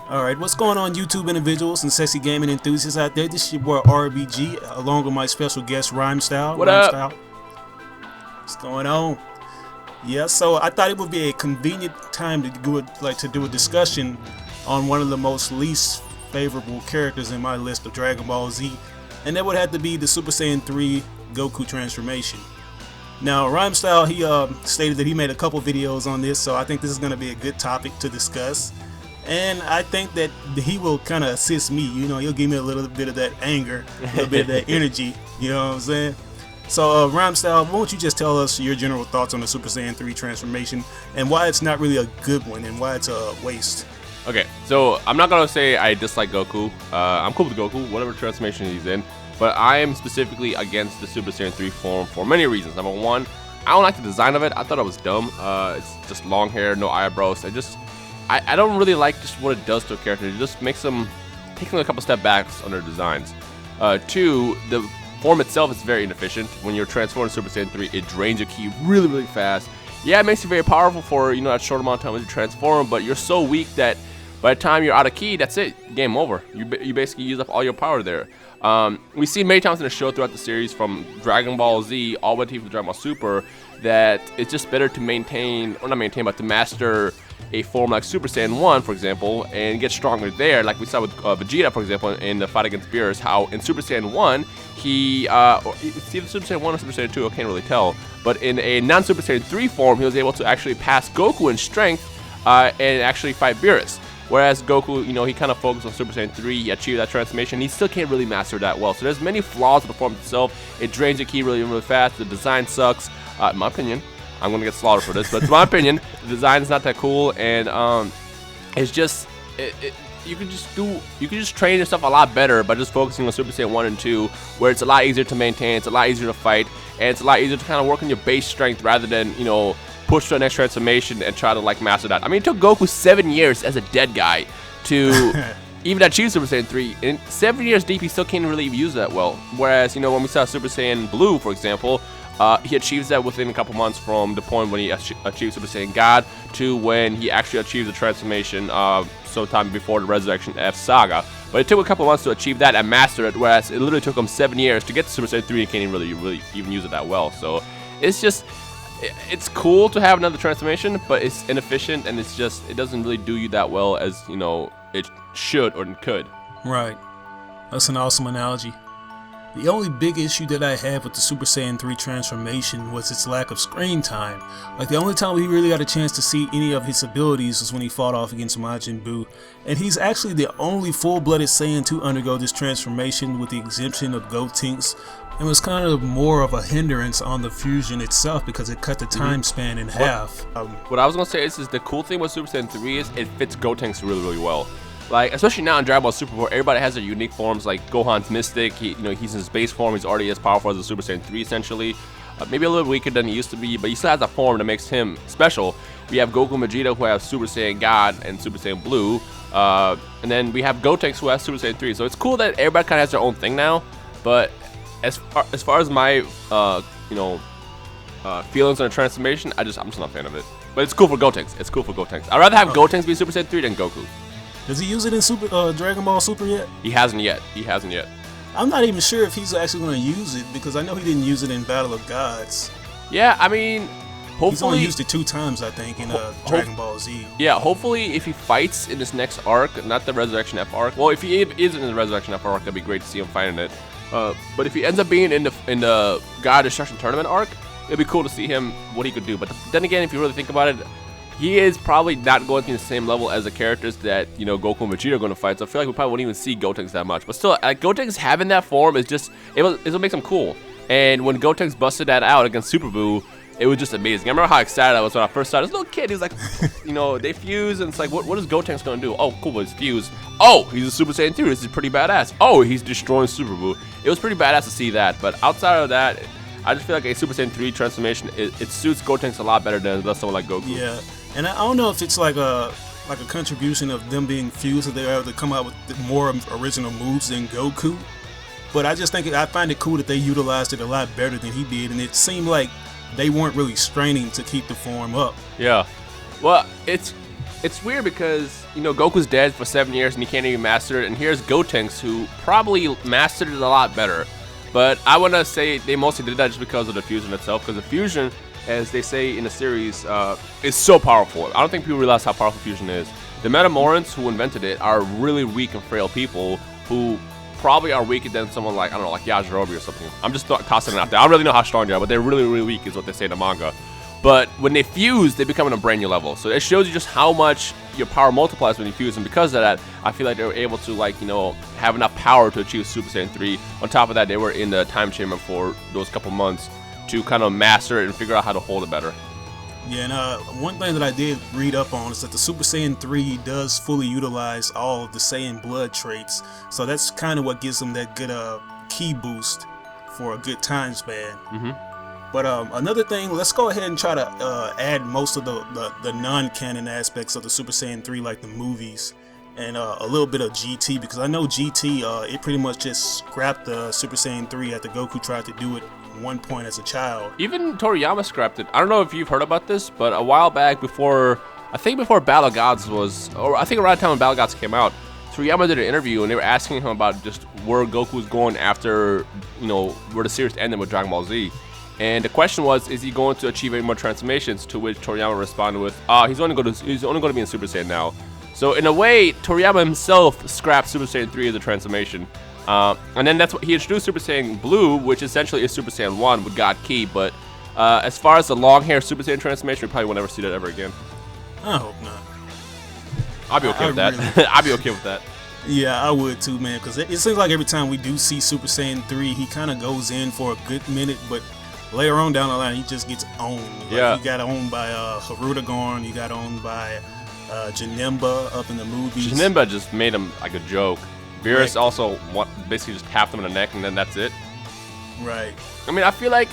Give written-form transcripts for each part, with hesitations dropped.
Alright, what's going on YouTube individuals and sexy gaming enthusiasts out there? This is your boy RBG, along with my special guest Rhymestyle. What up? Rhymestyle. What's going on? Yeah, so I thought it would be a convenient time to do a discussion on one of the most least favorable characters in my list of Dragon Ball Z, and that would have to be the Super Saiyan 3 Goku transformation. Now, Rhymestyle, he stated that he made a couple videos on this, so I think this is going to be a good topic to discuss. And I think that he will kind of assist me, you know, he'll give me a little bit of that anger, a little bit of that energy, you know what I'm saying? So, Rhymestyle, why don't you just tell us your general thoughts on the Super Saiyan 3 transformation and why it's not really a good one and why it's a waste? Okay, so I'm not gonna say I dislike Goku. I'm cool with Goku, whatever transformation he's in, but I am specifically against the Super Saiyan 3 form for many reasons. Number one, I don't like the design of it. I thought it was dumb. It's just long hair, no eyebrows. I don't really like just what it does to a character. It just makes them taking a couple step backs on their designs. Two, the form itself is very inefficient. When you're transforming Super Saiyan 3, it drains your ki really, really fast. Yeah, it makes you very powerful for, you know, that short amount of time when you transform, but you're so weak that by the time you're out of ki, that's it. Game over. You basically use up all your power there. We've seen many times in the show throughout the series, from Dragon Ball Z all the way to Dragon Ball Super, that it's just better to maintain, or not maintain, but to master a form like Super Saiyan 1, for example, and get stronger there, like we saw with Vegeta, for example, in the fight against Beerus, how in Super Saiyan 1, he, it's either Super Saiyan 1 or Super Saiyan 2, I can't really tell, but in a non-Super Saiyan 3 form, he was able to actually pass Goku in strength and actually fight Beerus. Whereas Goku, you know, he kind of focused on Super Saiyan 3, he achieved that transformation, he still can't really master that well. So there's many flaws with the form itself. It drains your ki really, really fast, the design sucks, in my opinion. I'm gonna get slaughtered for this, but in my opinion, the design is not that cool, and it's just you can just train yourself a lot better by just focusing on Super Saiyan 1 and 2, where it's a lot easier to maintain, it's a lot easier to fight, and it's a lot easier to kind of work on your base strength rather than, you know, push to the next transformation and try to like master that. I mean, it took Goku 7 years as a dead guy to even achieve Super Saiyan 3. In 7 years deep, he still can't really use that well. Whereas, you know, when we saw Super Saiyan Blue, for example, he achieves that within a couple months from the point when he achieved Super Saiyan God to when he actually achieved the transformation sometime before the Resurrection F saga. But it took a couple months to achieve that and master it, whereas it literally took him 7 years to get to Super Saiyan 3 and can't even really even use it that well. So it's just, it's cool to have another transformation, but it's inefficient and it's just, it doesn't really do you that well as, you know, it should or could. Right. That's an awesome analogy. The only big issue that I had with the Super Saiyan 3 transformation was its lack of screen time. Like, the only time we really got a chance to see any of his abilities was when he fought off against Majin Buu. And he's actually the only full-blooded Saiyan to undergo this transformation, with the exemption of Gotenks. It was kind of more of a hindrance on the fusion itself because it cut the time span in half. What I was gonna say is the cool thing with Super Saiyan 3 is it fits Gotenks really, really well. Like, especially now in Dragon Ball Super, where everybody has their unique forms. Like Gohan's Mystic, he's in his base form, he's already as powerful as the Super Saiyan 3 essentially. Maybe a little weaker than he used to be, but he still has a form that makes him special. We have Goku and Vegeta, who have Super Saiyan God and Super Saiyan Blue, and then we have Gotenks, who has Super Saiyan 3. So it's cool that everybody kind of has their own thing now. But as far as my feelings on the transformation, I'm just not a fan of it. But it's cool for Gotenks. It's cool for Gotenks. I'd rather have Gotenks be Super Saiyan 3 than Goku. Does he use it in Dragon Ball Super yet? He hasn't yet. I'm not even sure if he's actually going to use it, because I know he didn't use it in Battle of Gods. Yeah, I mean, hopefully he's only used it 2 times, I think, in Dragon Ball Z. Yeah, hopefully if he fights in this next arc, not the Resurrection F arc. Well, if he is in the Resurrection F arc, that'd be great to see him fighting it. But if he ends up being in the God Destruction Tournament arc, it'd be cool to see him, what he could do. But then again, if you really think about it, he is probably not going to be the same level as the characters that, you know, Goku and Vegeta are going to fight. So I feel like we probably won't even see Gotenks that much. But still, like, Gotenks having that form is just, it makes him cool. And when Gotenks busted that out against Super Buu, it was just amazing. I remember how excited I was when I first saw this little kid. He's like, you know, they fuse, and it's like, what is Gotenks going to do? Oh, cool, it's fused. Oh, he's a Super Saiyan 2. This is pretty badass. Oh, he's destroying Super Buu. It was pretty badass to see that. But outside of that, I just feel like a Super Saiyan 3 transformation, it suits Gotenks a lot better than it does someone like Goku. Yeah. And I don't know if it's like a contribution of them being fused, so they're able to come out with more original moves than Goku. But I just think I find it cool that they utilized it a lot better than he did, and it seemed like they weren't really straining to keep the form up. Yeah. Well, it's it's weird because, Goku's dead for 7 years and he can't even master it. And here's Gotenks, who probably mastered it a lot better. But I want to say they mostly did that just because of the fusion itself. Because the fusion, as they say in the series, is so powerful. I don't think people realize how powerful fusion is. The Metamorans who invented it are really weak and frail people who probably are weaker than someone like, I don't know, like Yajirobe or something. I'm just tossing it out there. I don't really know how strong they are, but they're really, really weak is what they say in the manga. But when they fuse, they become on a brand new level. So it shows you just how much your power multiplies when you fuse. And because of that, I feel like they were able to, have enough power to achieve Super Saiyan 3. On top of that, they were in the time chamber for those couple months to kind of master it and figure out how to hold it better. Yeah, and one thing that I did read up on is that the Super Saiyan 3 does fully utilize all of the Saiyan blood traits. So that's kind of what gives them that good ki boost for a good time span. Mm-hmm. But another thing, let's go ahead and try to add most of the non-canon aspects of the Super Saiyan 3, like the movies, and a little bit of GT, because I know GT, it pretty much just scrapped the Super Saiyan 3 after Goku tried to do it at one point as a child. Even Toriyama scrapped it. I don't know if you've heard about this, but a while back before Battle of Gods was, or I think around the time when Battle of Gods came out, Toriyama did an interview and they were asking him about just where Goku was going after, where the series ended with Dragon Ball Z. And the question was, is he going to achieve any more transformations? To which Toriyama responded with, he's only going to be in Super Saiyan now. So in a way, Toriyama himself scrapped Super Saiyan 3 as a transformation. And then that's what he introduced Super Saiyan Blue, which essentially is Super Saiyan 1 with God Ki. But as far as the long hair Super Saiyan transformation, we probably will never see that ever again. I hope not. I'll be okay with that. Really... I'll be okay with that. Yeah, I would too, man. Because it seems like every time we do see Super Saiyan 3, he kind of goes in for a good minute, but later on down the line, he just gets owned. He got owned by Haruta Gorn. He got owned by Janemba up in the movies. Janemba just made him like a joke. Beerus also basically just tapped him in the neck, and then that's it. Right. I mean, I feel like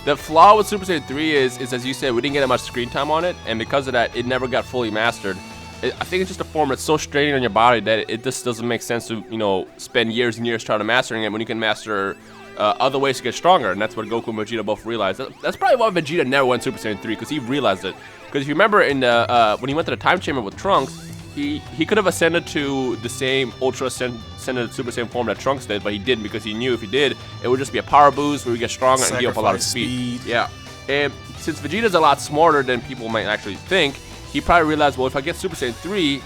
the flaw with Super Saiyan 3 is, as you said, we didn't get that much screen time on it, and because of that, it never got fully mastered. I think it's just a form that's so straining on your body that it just doesn't make sense to, spend years and years trying to mastering it when you can master other ways to get stronger, and that's what Goku and Vegeta both realized. That's probably why Vegeta never went Super Saiyan 3, because he realized it. Because if you remember in the when he went to the time chamber with Trunks, he could have ascended to the same Ultra Ascended Super Saiyan form that Trunks did, but he didn't, because he knew if he did, it would just be a power boost where we get stronger and give up a lot of speed. Yeah. And since Vegeta's a lot smarter than people might actually think, he probably realized, well, if I get Super Saiyan 3,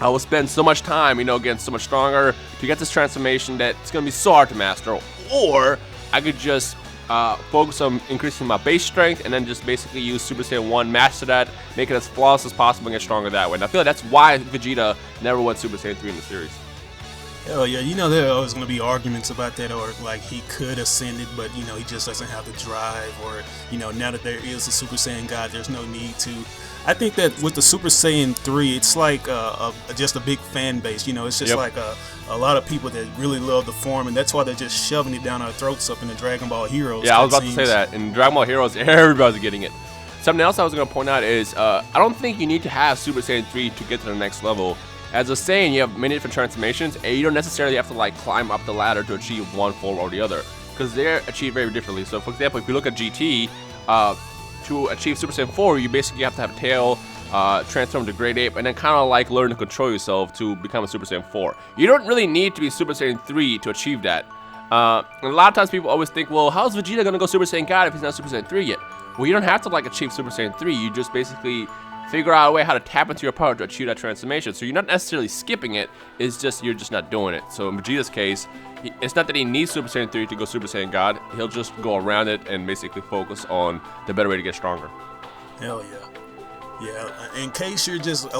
I will spend so much time, getting so much stronger to get this transformation that it's going to be so hard to master. Or I could just focus on increasing my base strength and then just basically use Super Saiyan 1, master that, make it as flawless as possible and get stronger that way. And I feel like that's why Vegeta never went Super Saiyan 3 in the series. Hell yeah, there are always going to be arguments about that, or like he could ascend it, but he just doesn't have the drive, or now that there is a Super Saiyan God, there's no need to. I think that with the Super Saiyan 3, it's like just a big fan base. It's just like a lot of people that really love the form, and that's why they're just shoving it down our throats up in the Dragon Ball Heroes. Yeah, I was about to say that. In Dragon Ball Heroes, everybody's getting it. Something else I was going to point out is I don't think you need to have Super Saiyan 3 to get to the next level. As a Saiyan, you have many different transformations, and you don't necessarily have to climb up the ladder to achieve one form or the other, because they're achieved very differently. So, for example, if you look at GT, to achieve Super Saiyan 4, you basically have to have a tail, transform to Great Ape, and then kind of learn to control yourself to become a Super Saiyan 4. You don't really need to be Super Saiyan 3 to achieve that. And a lot of times people always think, well, how's Vegeta going to go Super Saiyan God if he's not Super Saiyan 3 yet? Well, you don't have to achieve Super Saiyan 3. You just basically figure out a way how to tap into your power to achieve that transformation. So you're not necessarily skipping it, it's just you're just not doing it. So in Vegeta's case, it's not that he needs Super Saiyan 3 to go Super Saiyan God. He'll just go around it and basically focus on the better way to get stronger. Hell yeah. Yeah, in case you're just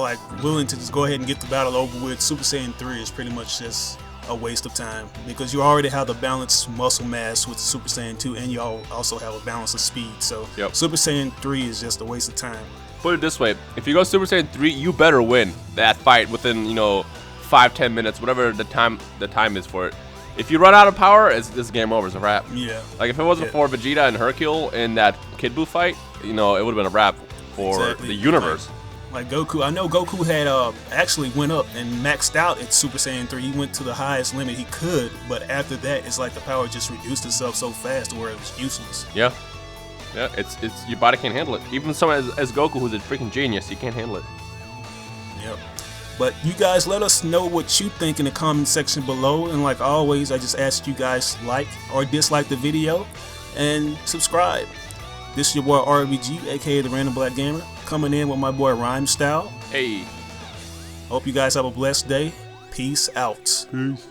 willing to just go ahead and get the battle over with, Super Saiyan 3 is pretty much just a waste of time, because you already have the balanced muscle mass with Super Saiyan 2, and you also have a balance of speed. So Super Saiyan 3 is just a waste of time. Put it this way, if you go Super Saiyan 3, you better win that fight within 5-10 minutes, whatever the time is for it. If you run out of power, it's game over. It's a wrap. Yeah. If it wasn't for Vegeta and Hercule in that Kid Buu fight, it would have been a wrap for the universe. Like Goku, I know Goku had actually went up and maxed out at Super Saiyan 3. He went to the highest limit he could, but after that, it's like the power just reduced itself so fast to where it was useless. Yeah. Yeah, it's your body can't handle it. Even someone as Goku, who's a freaking genius, he can't handle it. Yep. But you guys let us know what you think in the comment section below. And like always, I just ask you guys like or dislike the video and subscribe. This is your boy RBG, aka the Random Black Gamer, coming in with my boy Rhyme Style. Hey. Hope you guys have a blessed day. Peace out. Peace.